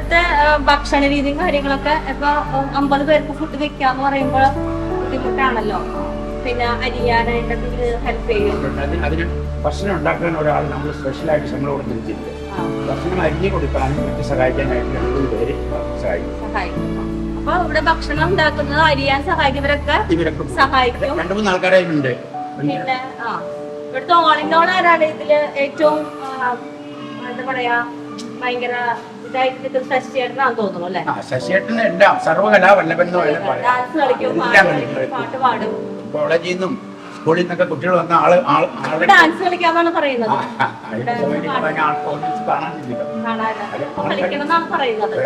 ഇവിടുത്തെ ഭക്ഷണ രീതിയും കാര്യങ്ങളൊക്കെ ഇപ്പൊ 50 പേർക്ക് ഫുഡ് വെക്കാന്ന് പറയുമ്പോൾ ബുദ്ധിമുട്ടാണല്ലോ. പിന്നെ അരിയാനായിട്ടൊക്കെ ഹെൽപ്പ് ചെയ്യും. അതിന് ഭക്ഷണം ഉണ്ടാക്കാൻ ഒരാൾ നമ്മൾ സ്പെഷ്യലായിട്ട് ശമ്പളം കൊടുത്തിട്ടുണ്ട്. ഭക്ഷണം അരിഞ്ഞു കൊടുക്കാനും മറ്റ് സഹായിക്കാനായിട്ട് 2 പേര് സഹായിക്കും. അപ്പൊ ഇവിടെ ഭക്ഷണം ഉണ്ടാക്കുന്നത് അരിയാൻ സഹായിക്കുന്നവരൊക്കെ സഹായിക്കും. 2-3 ആൾക്കാരായിട്ടുണ്ട്. പിന്നെ ഇവിടുത്തെ ഓൾ ഇൻ ഓൾ ആരാണ് ഇതില് ഏറ്റവും എന്താ പറയാ ഭയങ്കര ഇതായിട്ട് ശശിയേട്ടനാന്ന് തോന്നുന്നു അല്ലെ? ശശിയേട്ടന് എല്ലാം സർവകലാവല്ലഭൻ ഡാൻസ് കളിക്കും, പാട്ട് പാടും. കോളേജിൽ നിന്നും സ്കൂളിൽ നിന്നൊക്കെ കുട്ടികൾ വന്ന ആള് ഡാൻസ് കളിക്കാന്നാണ് പറയുന്നത്. കളിക്കണമെന്നാണ് പറയുന്നത്.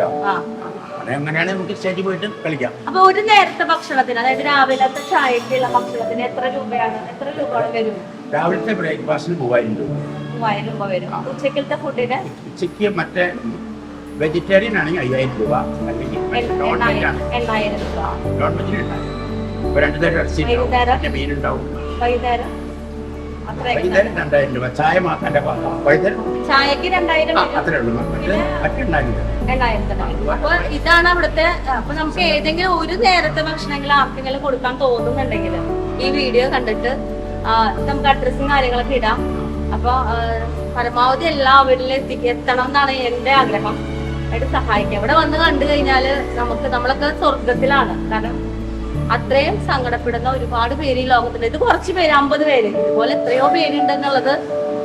അങ്ങനെയാണ് നമുക്ക് സ്റ്റേജിൽ പോയിട്ട് കളിക്കാം. അപ്പൊ ഒരു നേരത്തെ ഭക്ഷണത്തിന്, അതായത് രാവിലത്തെ ചായക്കുള്ള ഭക്ഷണത്തിന് എത്ര രൂപ വരും? രാവിലത്തെ ബ്രേക്ക്ഫാസ്റ്റിന് 3000 രൂപ. 3000 രൂപ വരും. ഉച്ചക്കലത്തെ ഫുഡിന്? ഉച്ചക്ക് മറ്റേ വെജിറ്റേറിയൻ ആണെങ്കിൽ 5000 രൂപ, അല്ലെങ്കിൽ 8000 രൂപ. നോൺ വെജിന് 2 മീനുണ്ടാവും. വൈകുന്നേരം 2000 രൂപ. ചായ മാത്രം ചായക്ക് 2000 അത്രേ ഉള്ളൂ. അപ്പൊ ഇതാണ് അവിടുത്തെ. അപ്പൊ നമുക്ക് ഏതെങ്കിലും ഒരു നേരത്തെ ഭക്ഷണങ്ങൾ ആർക്കെങ്കിലും കൊടുക്കാൻ തോന്നുന്നുണ്ടെങ്കിൽ ഈ വീഡിയോ കണ്ടിട്ട് നമുക്ക് അഡ്രസ്സും കാര്യങ്ങളൊക്കെ ഇടാം. അപ്പൊ പരമാവധി എല്ലാവരിലും എത്തണം എന്നാണ് എന്റെ ആഗ്രഹം. ആയിട്ട് സഹായിക്കാം. ഇവിടെ വന്ന് കണ്ടു കഴിഞ്ഞാല് നമ്മളൊക്കെ സ്വർഗത്തിലാണ്. കാരണം അത്രയും സങ്കടപ്പെടുന്ന ഒരുപാട് പേര് ഈ ലോകത്തുണ്ട്. ഇത് കുറച്ച് പേര്, 50 പേര്, ഇതുപോലെ എത്രയോ പേരുണ്ടെന്നുള്ളത്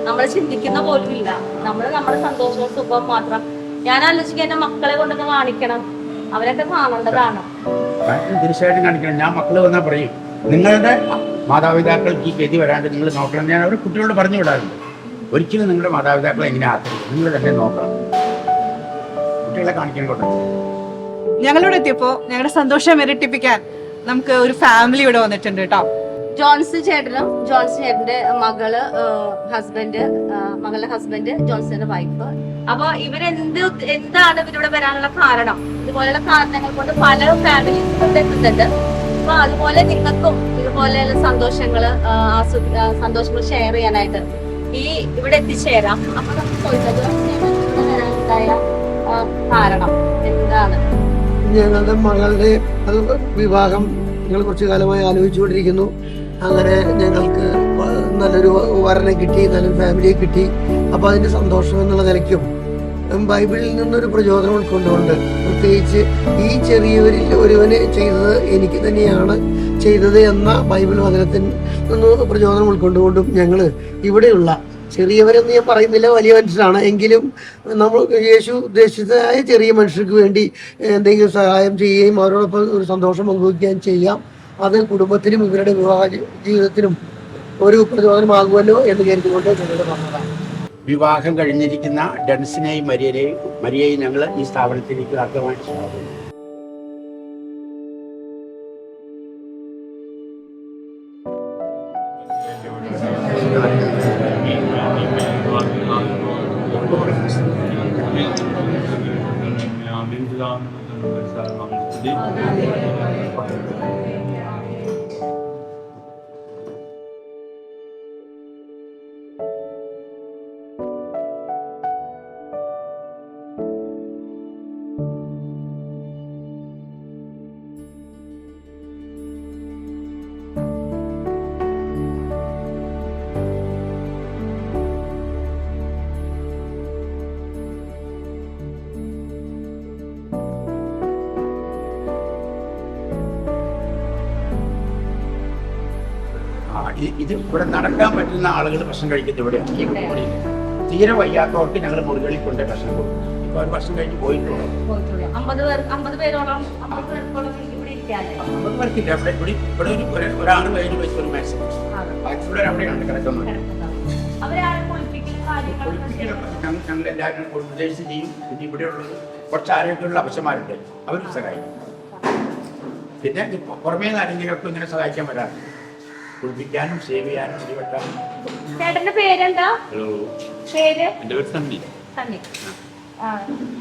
നമ്മൾ ചിന്തിക്കുന്ന പോലും ഇല്ല. നമ്മുടെ സന്തോഷവും സുഖവും മാത്രം. ഞാൻ ആലോചിക്കുക എന്റെ മക്കളെ കൊണ്ടൊക്കെ കാണിക്കണം, അവരൊക്കെ കാണേണ്ടതാണ്. തീർച്ചയായിട്ടും കാണിക്കണം. ഞാൻ മക്കള് വന്നാൽ പറയും, നിങ്ങളുടെ മാതാപിതാക്കൾക്ക് ഈ ഗതി വരാണ്ട് നിങ്ങൾ നോക്കണം. ഞാൻ അവർ കുട്ടികളോട് പറഞ്ഞു വിടാറുണ്ട്, ഒരിക്കലും നിങ്ങളുടെ മാതാപിതാക്കളെ എങ്ങനെ ആക്കരുത്, നിങ്ങൾ തന്നെ നോക്കണം. കുട്ടികളെ കാണിക്കാൻ കൊണ്ട് ഞങ്ങളിവിടെ എത്തിയപ്പോ ഞങ്ങളുടെ സന്തോഷം ഇരട്ടിപ്പിക്കാൻ നമുക്ക് ഒരു ഫാമിലി ഇവിടെ വന്നിട്ടുണ്ട് കേട്ടോ. ജോൺസൺ ചേട്ടനും ജോൺസൺ ചേട്ടന്റെ മകളുടെ ഹസ്ബൻഡ്, ജോൺസന്റെ വൈഫ്. അപ്പൊ എന്താണ് ഇവരിവിടെ വരാനുള്ള കാരണം? ഇതുപോലെയുള്ള കാരണങ്ങൾ കൊണ്ട് പല ഫാമിലീസ് ഇവിടെ എത്തുന്നുണ്ട്. അപ്പൊ അതുപോലെ നിങ്ങൾക്കും ഇതുപോലെയുള്ള സന്തോഷങ്ങൾ ഷെയർ ചെയ്യാനായിട്ട് ഇവിടെ എത്തിച്ചേരാം. അപ്പൊ നമുക്ക് ചോദിച്ചത് വരാനുണ്ടായ കാരണം എന്താണ്? ഞങ്ങളുടെ മകളുടെ വിവാഹം ഞങ്ങൾ കുറച്ചു കാലമായി ആലോചിച്ചുകൊണ്ടിരിക്കുന്നു. അങ്ങനെ ഞങ്ങൾക്ക് നല്ലൊരു വരനെ കിട്ടി, നല്ലൊരു ഫാമിലിയെ കിട്ടി. അപ്പോൾ അതിൻ്റെ സന്തോഷം എന്നുള്ള നിലയ്ക്കും ബൈബിളിൽ നിന്നൊരു പ്രചോദനം ഉൾക്കൊണ്ടുകൊണ്ട്, പ്രത്യേകിച്ച് ഈ ചെറിയവരിൽ ഒരുവന് ചെയ്തത് എനിക്ക് തന്നെയാണ് ചെയ്തത് എന്ന ബൈബിൾ വചനത്തിൽ നിന്ന് പ്രചോദനം ഉൾക്കൊണ്ടുകൊണ്ടും ഞങ്ങൾ ഇവിടെയുള്ള ചെറിയവരെന്ന് ഞാൻ പറയുന്നില്ല, വലിയ മനുഷ്യരാണ് എങ്കിലും നമ്മൾ യേശു ഉദ്ദേശിച്ചതായ ചെറിയ മനുഷ്യർക്ക് വേണ്ടി എന്തെങ്കിലും സഹായം ചെയ്യുകയും അവരോടൊപ്പം ഒരു സന്തോഷം പങ്കുവയ്ക്കുകയും ചെയ്യാം. അത് കുടുംബത്തിനും ഇവരുടെ വിവാഹ ജീവിതത്തിനും ഒരു പ്രചോദനമാകുമല്ലോ എന്ന് കരുതിക്കൊണ്ട് ഞങ്ങളുടെ വന്നതാണ്. വിവാഹം കഴിഞ്ഞിരിക്കുന്ന ഡെൻസിനെയും മരിയയെയും ഞങ്ങൾ ഈ സ്ഥാപനത്തിലേക്ക് ആദ്യമായിട്ട് സ്വാഗതം. ഇത് ഇവിടെ നടക്കാൻ പറ്റുന്ന ആളുകൾ ഭക്ഷണം കഴിക്കുന്നത് ഇവിടെയാണ്. ഈ മുറിയിൽ തീരെ വയ്യാത്തവർക്ക് ഞങ്ങൾ മുറികളിൽ കൊണ്ട് ഭക്ഷണം കൊടുക്കും. ഇപ്പൊ ഒരു ഭക്ഷണം കഴിഞ്ഞ് പോയിട്ടുള്ളൂ. 50 പേർക്കില്ല. ഇവിടെ ഒരാണ് കഴിഞ്ഞ് വെച്ച് ഒരു മാക്സിമം ബാക്കിയുള്ളവർ അവിടെയാണ് കിടക്കുന്നത്. ഞങ്ങൾ എല്ലാവരും ഉപദേശം ചെയ്യും. പിന്നെ ഇവിടെയുള്ളത് കുറച്ച് ആരോഗ്യമുള്ള അപശന്മാരുണ്ട്, അവരും സഹായിക്കും. പിന്നെ പുറമേ നിന്ന് ആരെങ്കിലുമൊക്കെ ഇങ്ങനെ സഹായിക്കാൻ വരാറുണ്ട്, കുളിപ്പിക്കാനും സേവ് ചെയ്യാനും ഇടിവെട്ടാനും. ചേട്ടന്റെ പേരെന്താ? പേര്? എന്റെ പേര് സണ്ണി. സണ്ണി.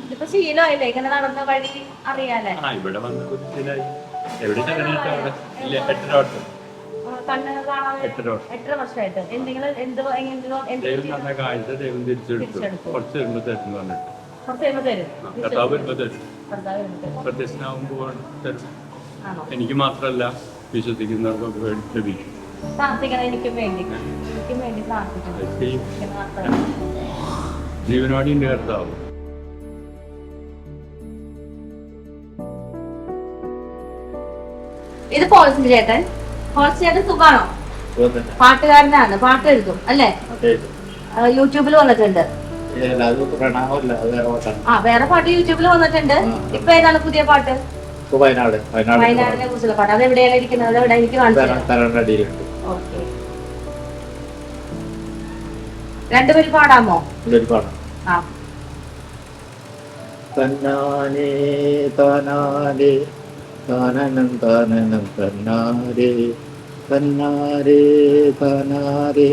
ഇതിപ്പോ ശീലമായില്ലേ ഇങ്ങനെ നടന്ന വഴി അറിയാലേ? ഇവിടെ വന്ന് കുത്തിലായി. എവിടെ എത്ര വർഷമായിട്ട് എന്തെങ്കിലും കാഴ്ച ദൈവം തിരിച്ചെടുത്തു. കുറച്ച് വരുമ്പോ തരുന്നു പറഞ്ഞിട്ട് കുറച്ച് കഴിയുമ്പോ തരും. കർത്താവ് വരുമ്പോൾ തരും. ഭർത്താവ് വരുമ്പോ തരും. പ്രത്യക്ഷനാവുമ്പോൾ തരും. ആണോ? എനിക്ക് മാത്രമല്ല വിശ്വസിക്കുന്നവർക്കൊക്കെ വേണ്ടി ലഭിക്കും. പ്രാർത്ഥിക്കണം എനിക്കും വേണ്ടി പ്രാർത്ഥിക്കണം. അത് ചെയ്യും. എനിക്ക് മാത്രമല്ല. ജീവനോടിയുണ്ട് കർത്താവ്. ഇത് പോളിസിന്റെ ചേട്ടൻ. പോളിസി ചേട്ടൻ സുഖാണോ? പാട്ടുകാരനാണ്, പാട്ട് എഴുതും അല്ലേ? യൂട്യൂബിൽ വന്നിട്ടുണ്ട്. വേറെ പാട്ട് യൂട്യൂബിൽ വന്നിട്ടുണ്ട്. ഇപ്പൊ ഏതാണ് പുതിയ പാട്ട്? വയനാടിനെ കുറിച്ചുള്ള പാട്ട്. അത് എവിടെയാണ് ഇരിക്കുന്നത്? അത് എവിടെ എനിക്ക് കാണിച്ചു? ഓക്കെ, രണ്ടുപേരും പാടാമോ? ആ, തന്നാനേ താനാനേ താനനം താനനം തന്നാരേ തന്നാരേ താനാരേ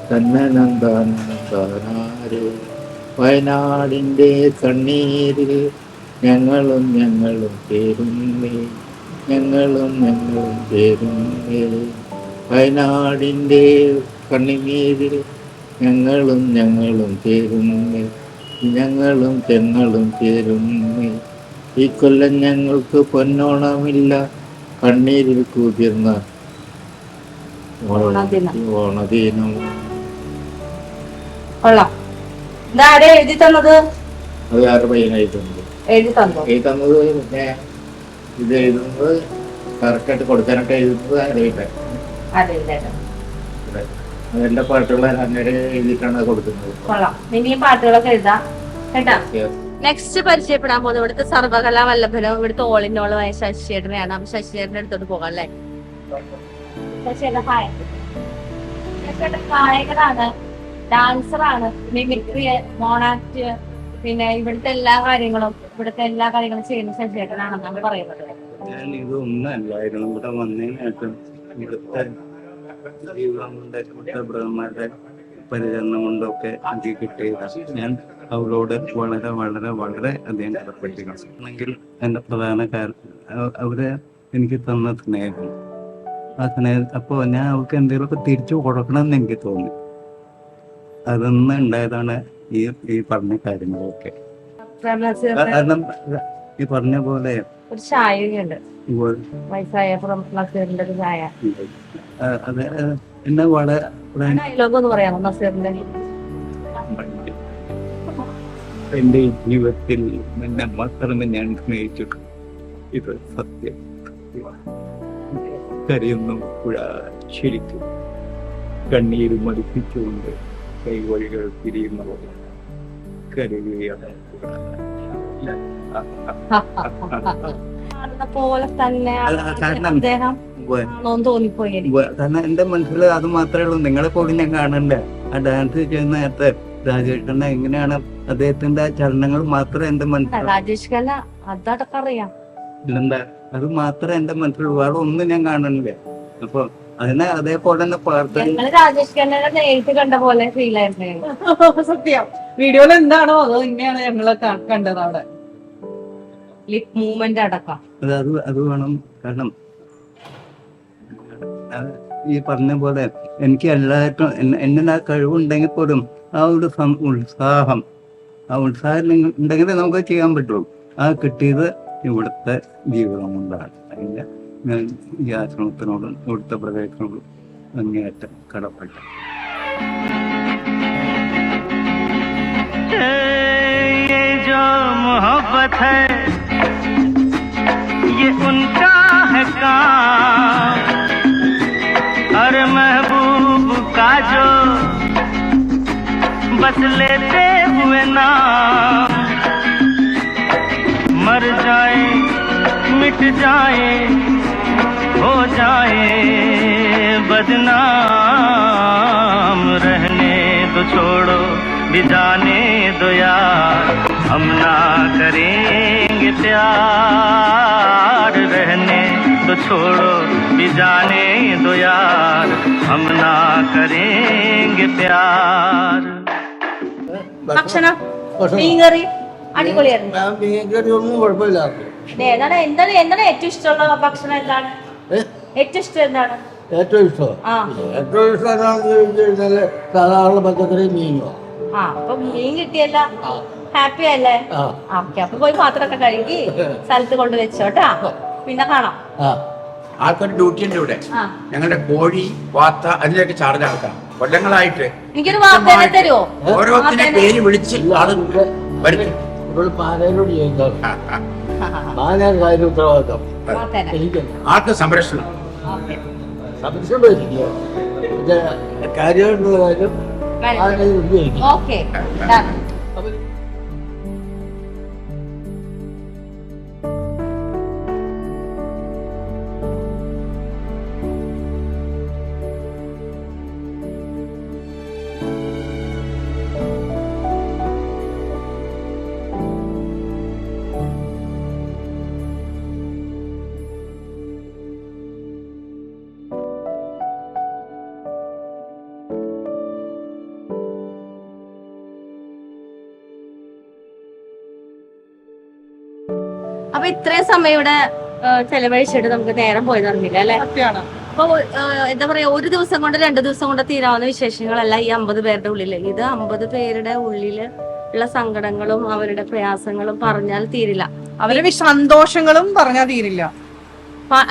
തന്നനം താനനം താനാരേ. വയനാടിൻ്റെ കണ്ണീരിൽ ഞങ്ങളും ചേരുന്നേ, ഞങ്ങളും ചേരുന്നേ. വയനാടിൻ്റെ കണ്ണീരിൽ ഞങ്ങളും ചേരുന്നേ, ഞങ്ങളും ചേരുന്നേ. ഈ കൊല്ലം ഞങ്ങൾക്ക് പൊന്നോണമില്ല, കണ്ണീരിൽ കുതിർന്ന ഓണദിനം. കൊള്ളാം. ഇതാരെ എഴുതി തന്നത്? അത് ആറ് പയ്യനായിട്ടുണ്ട് എഴുതി തന്നു. എഴുതി തന്നത്. പിന്നെ ഇത് എഴുതുന്നത് കറക്റ്റായിട്ട് കൊടുക്കാനായിട്ട് എഴുതുന്നത് അറിയില്ല. അതെല്ലാ പാട്ടുകളും അങ്ങനെ എഴുതിയിട്ടാണ് കൊടുക്കുന്നത്. കൊള്ളാം. ഇനിയും പാട്ടുകളൊക്കെ എഴുതാം കേട്ടാ. നെക്സ്റ്റ് പരിചയപ്പെടാൻ പോകുന്നത് ഇവിടുത്തെ സർവകലാ വല്ലഭനും ഇവിടുത്തെ ഓൾ ഇൻ ഓളുമായ ശശിചേട്ടനെയാണ്. അപ്പൊ ശശിചേട്ടന്റെ അടുത്തോട്ട് പോകാം അല്ലേ? ശശിചേട്ടൻ ഹായ്. ശശിചേട്ടൻ ഗായകനാണ്, ഡാൻസറാണ്, മിമിക്രി, മോണാക്ട്, പിന്നെ ഇവിടുത്തെ എല്ലാ കാര്യങ്ങളും ചെയ്യുന്ന ശശിചേട്ടനാണെന്നാണ് പറയുന്നത്. ഞാൻ ഇതൊന്നല്ലായിരുന്നു ഇവിടെ വന്നതിനായിട്ടും ഇവിടുത്തെ ജീവിതം കൊണ്ട് ഇവിടുത്തെ ബ്രഹ്മരുടെ പരിചരണം കൊണ്ടൊക്കെ എനിക്ക് കിട്ടിയതാണ്. ഞാൻ അവരോട് വളരെ വളരെ വളരെ അധികം കടപ്പെട്ടിരിക്കണമെങ്കിൽ എൻ്റെ പ്രധാന അവര് എനിക്ക് തന്ന സ്നേഹം, ആ സ്നേഹം അപ്പോൾ ഞാൻ അവർക്ക് എന്തെങ്കിലുമൊക്കെ തിരിച്ചു കൊടുക്കണം എന്ന് എനിക്ക് തോന്നി. അതൊന്നും ഉണ്ടായതാണ് ഈ പറഞ്ഞ കാര്യങ്ങളൊക്കെ. കാരണം ഈ പറഞ്ഞ പോലെ ഒരു ചായയുണ്ട്, വയസ്സായ നസീറിന്റെ ഒരു ചായ. അത് എന്നെ വളരെ ഡയലോഗ് ഒന്ന് പറയാമോ നസീറിന്റെ? എന്റെ ജീവിതത്തിൽ എന്നെ മാത്രമേ ഞാൻ സ്നേഹിച്ചിട്ടുള്ളൂ, ഇത് സത്യം. കരയുന്നു പുഴ ശരിക്കും കണ്ണീര് മടിപ്പിച്ചുകൊണ്ട് കൈവഴികൾ തിരിയുന്ന പോലെ കരയുകയാണ്. പോലെ തന്നെ അദ്ദേഹം തോന്നിപ്പോയി. കാരണം എന്റെ മനസ്സിൽ അത് മാത്രമേ ഉള്ളൂ. നിങ്ങളെ പോലും ഞാൻ കാണണ്ടേ ആ ഡാൻസ് ചെയ്യുന്ന നേരത്തെ രാജേഷ് എങ്ങനെയാണ് അദ്ദേഹത്തിന്റെ ആ ചലനങ്ങൾ മാത്രമേ എന്റെ മനസ്സിൽ. രാജേഷ് ഖന്ന അതടക്കം അറിയാം. ഇല്ലെന്താ, അത് മാത്രമേ എന്റെ മനസ്സിൽ, വേറെ ഒന്നും ഞാൻ കാണണില്ല. അപ്പൊ അതിനെ അതേപോലെ തന്നെ ഞങ്ങള് രാജേഷ് ഖന്നയുടെ നേരിട്ട് കണ്ട പോലെ ഫീൽ ആയിരുന്നു. സത്യം. വീഡിയോയിൽ എന്താണോ അതോ തന്നെയാണ് ഞങ്ങള് കണ്ടത്. അവിടെ ലിപ് മൂവ്മെന്റ് അടക്കം അത് വേണം. കാരണം ഈ പറഞ്ഞ പോലെ എനിക്ക് എല്ലാവർക്കും എന്നെ ആ കഴിവുണ്ടെങ്കിൽ പോലും ആ ഒരു ഉത്സാഹം ഉണ്ടെങ്കിലേ നമുക്ക് ചെയ്യാൻ പറ്റുള്ളൂ. ആ കിട്ടിയത് ഇവിടുത്തെ ജീവിതം കൊണ്ടാണ്. അതിൻ്റെ ഞാൻ ഈ ആശ്രമത്തിനോടും ഇവിടുത്തെ പ്രദേശത്തിനോടും അങ്ങേയറ്റം കടപ്പെട്ട. ये जो मोहब्बत है ये उनका है काम, अरे महबूब का जो बस लेते हुए नाम, मर जाए मिट जाए हो जाए बदनाम, रहने तो छोड़ो भी जाने दो यार, हम ना करेंगे प्यार, रहने तो छोड़ो भी जाने दो यार, हम ना करेंगे प्यार. ഭക്ഷണം മീൻകറി അടിപൊളിയായിരുന്നു. ഒന്നും കുഴപ്പമില്ല. എന്താണ് ഏറ്റവും ഇഷ്ടമുള്ള ഭക്ഷണം? എന്താണ് ഏറ്റവും ഇഷ്ടം? എന്താണ് ഏറ്റവും ഇഷ്ടം? ഏറ്റവും ഇഷ്ടം എന്താണെന്ന് ചോദിച്ചു കഴിഞ്ഞാല് സാധാരണ പച്ചക്കറി മീനോ. അപ്പൊ മീൻ കിട്ടിയല്ല. ഹാപ്പി അല്ലേ? ആ. ഓക്കെ, അപ്പൊ പോയി പാത്രമൊക്കെ കഴുകി സ്ഥലത്ത് കൊണ്ട് വെച്ചോട്ടാ. പിന്നെ കാണാം. ആൾക്കൊരു ഡ്യൂട്ടി ഉണ്ട് ഇവിടെ. ആ. ഞങ്ങളുടെ കോഴി, വാത്ത അതിനൊക്കെ ചാർജ് ആൾക്കാർ കൊല്ലങ്ങളായിട്ട് എനിക്കൊരു വാർത്തേനെ തരുമോ? ഓരോത്തിനെ പേര് വിളിച്ച് ആള് വരുത്തും. ഇവിടെ പാനയോട് ചോദിക്കാം. പാനാൻ കാര്യം ഉത്തരവാദിത്തം വാർത്തേനെ. എനിക്കല്ല. ആൾക്ക് സംരക്ഷണം. സംശയം വരില്ല. പക്ഷേ കാര്യമായിട്ടുള്ള കാര്യം പാനയിൽ ഉപയോഗിക്കും. Okay, done. അപ്പൊ ഇത്രയും സമയം ഇവിടെ ചെലവഴിച്ചിട്ട് നമുക്ക് നേരം പോയി തന്നില്ല അല്ലെ? സത്യമാണ്. അപ്പൊ എന്താ പറയാ, ഒരു ദിവസം കൊണ്ട് 2 ദിവസം കൊണ്ട് തീരാവുന്ന വിശേഷങ്ങളല്ല ഈ 50 പേരുടെ ഉള്ളില്. ഇത് 50 പേരുടെ ഉള്ളില് ഉള്ള സങ്കടങ്ങളും അവരുടെ പ്രയാസങ്ങളും പറഞ്ഞാൽ തീരില്ല. അവരുടെ സന്തോഷങ്ങളും പറഞ്ഞാൽ തീരില്ല.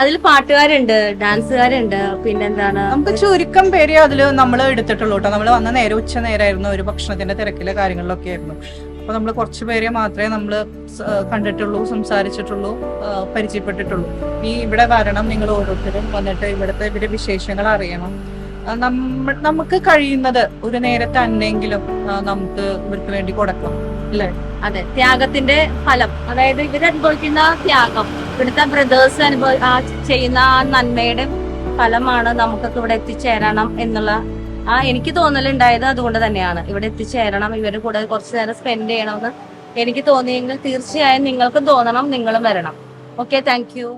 അതിൽ പാട്ടുകാരുണ്ട്, ഡാൻസുകാരുണ്ട്, പിന്നെന്താണ്, നമുക്ക് ചുരുക്കം പേരെ അതില് നമ്മൾ എടുത്തിട്ടുള്ളൂ കേട്ടോ. നമ്മൾ വന്ന നേരെ ഉച്ച നേരമായിരുന്നു, ഒരു ഭക്ഷണത്തിന്റെ തിരക്കിലെ കാര്യങ്ങളിലൊക്കെ ആയിരുന്നു. അപ്പൊ നമ്മൾ കുറച്ചു പേരെ മാത്രമേ നമ്മൾ കണ്ടിട്ടുള്ളൂ, സംസാരിച്ചിട്ടുള്ളൂ, പരിചയപ്പെട്ടിട്ടുള്ളൂ. ഈ ഇവിടെ വരണം, നിങ്ങൾ ഓരോരുത്തരും വന്നിട്ട് ഇവിടുത്തെ ഇവരുടെ വിശേഷങ്ങൾ അറിയണം. നമുക്ക് കഴിയുന്നത് ഒരു നേരത്തെ അന്നെങ്കിലും നമുക്ക് ഇവർക്ക് വേണ്ടി കൊടുക്കാം അല്ലേ? അതെ, ത്യാഗത്തിന്റെ ഫലം, അതായത് ഇവരനുഭവിക്കുന്ന ത്യാഗം, ഇവിടുത്തെ ബ്രദേഴ്സ് ചെയ്യുന്ന ആ നന്മയുടെ ഫലമാണ് നമുക്കൊക്കെ ഇവിടെ എത്തിച്ചേരണം എന്നുള്ള എനിക്ക് തോന്നലുണ്ടായത്. അതുകൊണ്ട് തന്നെയാണ് ഇവിടെ എത്തിച്ചേരണം, ഇവരുടെ കൂടെ കുറച്ചു നേരം സ്പെൻഡ് ചെയ്യണമെന്ന് എനിക്ക് തോന്നിയെങ്കിൽ തീർച്ചയായും നിങ്ങൾക്കും തോന്നണം, നിങ്ങളും വരണം. Okay, thank you.